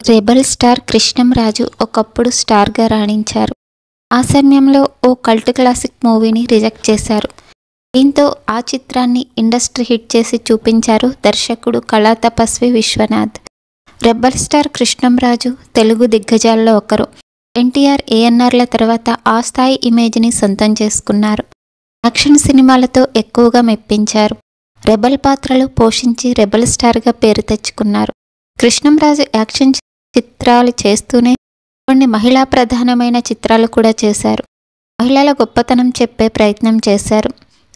Rebel star Krishnamraju ఒకప్పుడు స్టార్గా రాణించారు. ఆ సమయంలో ఓ కల్ట్ క్లాసిక్ మూవీని రిజెక్ట్ చేశారు. దీంతో ఆ చిత్రాన్ని ఇండస్ట్రీ హిట్ చేసి చూపించారు దర్శకుడు కళా తపస్వి విశ్వనాథ్. రెబల్ స్టార్ కృష్ణంరాజు తెలుగు దిగ్గజాల్లో ఒకరు. ఎన్టీఆర్, ఏఎన్ఆర్ల తర్వాత ఆ స్థాయి ఇమేజ్ని సొంతం చేసుకున్నారు. యాక్షన్ సినిమాలతో ఎక్కువగా మెప్పించారు. రెబల్ పాత్రలు పోషించి రెబల్ స్టార్గా పేరు తెచ్చుకున్నారు. కృష్ణంరాజు యాక్షన్ చిత్రాలు చేస్తూనే కొన్ని మహిళా ప్రధానమైన చిత్రాలు కూడా చేశారు. మహిళల గొప్పతనం చెప్పే ప్రయత్నం చేశారు.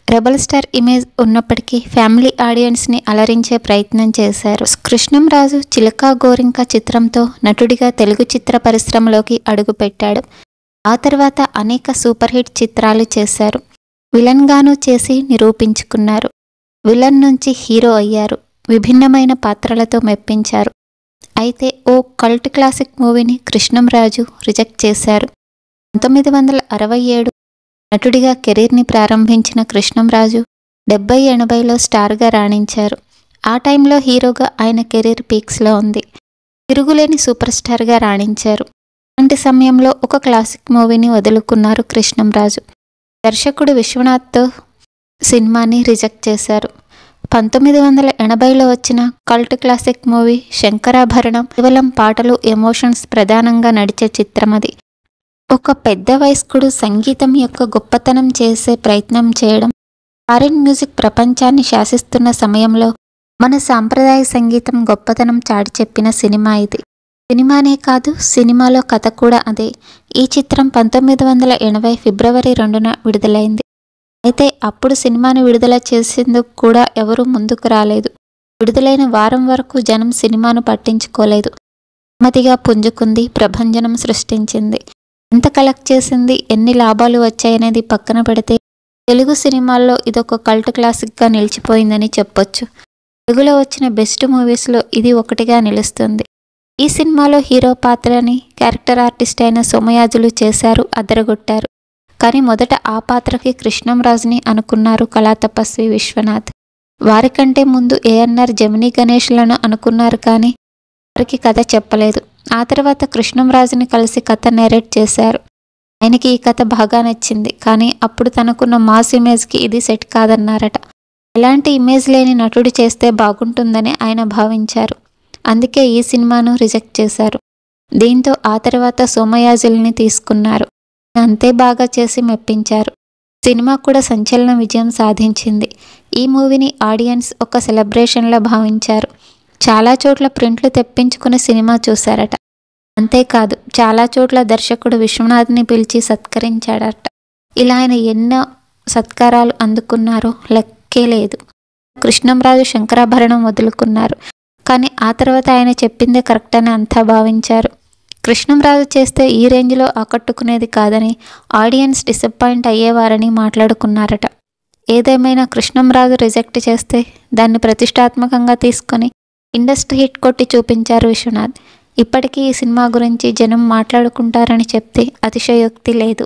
రెబల్ స్టార్ ఇమేజ్ ఉన్నప్పటికీ ఫ్యామిలీ ఆడియన్స్ని అలరించే ప్రయత్నం చేశారు. కృష్ణంరాజు చిలకా గోరింక చిత్రంతో నటుడిగా తెలుగు చిత్ర పరిశ్రమలోకి అడుగుపెట్టాడు. ఆ తర్వాత అనేక సూపర్ హిట్ చిత్రాలు చేశారు. విలన్గాను చేసి నిరూపించుకున్నారు. విలన్ నుంచి హీరో అయ్యారు. విభిన్నమైన పాత్రలతో మెప్పించారు. అయితే ఓ కల్ట్ క్లాసిక్ మూవీని కృష్ణంరాజు రిజెక్ట్ చేశారు. 1967 నటుడిగా కెరీర్ని ప్రారంభించిన కృష్ణంరాజు 70-80లో స్టార్గా రాణించారు. ఆ టైంలో హీరోగా ఆయన కెరీర్ పీక్స్లో ఉంది. తిరుగులేని సూపర్ స్టార్గా రాణించారు. అలాంటి సమయంలో ఒక క్లాసిక్ మూవీని వదులుకున్నారు కృష్ణంరాజు. దర్శకుడు విశ్వనాథ్తో సినిమాని రిజెక్ట్ చేశారు. 1980లో వచ్చిన కల్ట్ క్లాసిక్ మూవీ శంకరాభరణం కేవలం పాటలు, ఎమోషన్స్ ప్రధానంగా నడిచే చిత్రం అది. ఒక పెద్ద వయస్కుడు సంగీతం యొక్క గొప్పతనం చేసే ప్రయత్నం చేయడం, ఫారిన్ మ్యూజిక్ ప్రపంచాన్ని శాసిస్తున్న సమయంలో మన సాంప్రదాయ సంగీతం గొప్పతనం చాటి చెప్పిన సినిమా ఇది. సినిమానే కాదు, సినిమాలో కథ కూడా అదే. ఈ చిత్రం 1980 ఫిబ్రవరి 2న విడుదలైంది. అయితే అప్పుడు సినిమాను విడుదల చేసేందుకు కూడా ఎవరూ ముందుకు రాలేదు. విడుదలైన వారం వరకు జనం సినిమాను పట్టించుకోలేదు. నెమ్మదిగా పుంజుకుంది, ప్రభంజనం సృష్టించింది. ఎంత కలెక్ట్ చేసింది, ఎన్ని లాభాలు వచ్చాయనేది పక్కన పెడితే తెలుగు సినిమాల్లో ఇదొక కల్ట్ క్లాసిక్గా నిలిచిపోయిందని చెప్పొచ్చు. తెలుగులో వచ్చిన బెస్ట్ మూవీస్లో ఇది ఒకటిగా నిలుస్తుంది. ఈ సినిమాలో హీరో పాత్రని క్యారెక్టర్ ఆర్టిస్ట్ అయిన సోమయాజులు చేశారు, అదరగొట్టారు. కానీ మొదట ఆ పాత్రకి కృష్ణంరాజుని అనుకున్నారు కళా తపస్వి విశ్వనాథ్. వారికంటే ముందు ఏఎన్ఆర్, జమినీ గణేష్లను అనుకున్నారు, కానీ వారికి కథ చెప్పలేదు. ఆ తర్వాత కృష్ణంరాజుని కలిసి కథ నేరేట్ చేశారు. ఆయనకి ఈ కథ బాగా నచ్చింది, కానీ అప్పుడు తనకున్న మాస్ ఇమేజ్కి ఇది సెట్ కాదన్నారట. ఎలాంటి ఇమేజ్ లేని నటుడు చేస్తే బాగుంటుందని ఆయన భావించారు. అందుకే ఈ సినిమాను రిజెక్ట్ చేశారు. దీంతో ఆ తర్వాత సోమయాజుల్ని తీసుకున్నారు. అంతే బాగా చేసి మెప్పించారు. సినిమా కూడా సంచలన విజయం సాధించింది. ఈ మూవీని ఆడియన్స్ ఒక సెలబ్రేషన్లా భావించారు. చాలా చోట్ల ప్రింట్లు తెప్పించుకుని సినిమా చూశారట. అంతేకాదు, చాలా చోట్ల దర్శకుడు విశ్వనాథ్ని పిలిచి సత్కరించాడట. ఇలా ఆయన ఎన్నో సత్కారాలు అందుకున్నారో లెక్కే లేదు. కృష్ణంరాజు శంకరాభరణం వదులుకున్నారు, కానీ ఆ తర్వాత ఆయన చెప్పిందే కరెక్ట్ అని అంతా భావించారు. కృష్ణంరాజు చేస్తే ఈ రేంజ్లో ఆకట్టుకునేది కాదని, ఆడియన్స్ డిసప్పాయింట్ అయ్యేవారని మాట్లాడుకున్నారట. ఏదేమైనా కృష్ణంరాజు రిజెక్ట్ చేస్తే దాన్ని ప్రతిష్టాత్మకంగా తీసుకొని ఇండస్ట్రీ హిట్ కొట్టి చూపించారు విశ్వనాథ్. ఇప్పటికీ ఈ సినిమా గురించి జనం మాట్లాడుకుంటారని చెప్తే అతిశయోక్తి లేదు.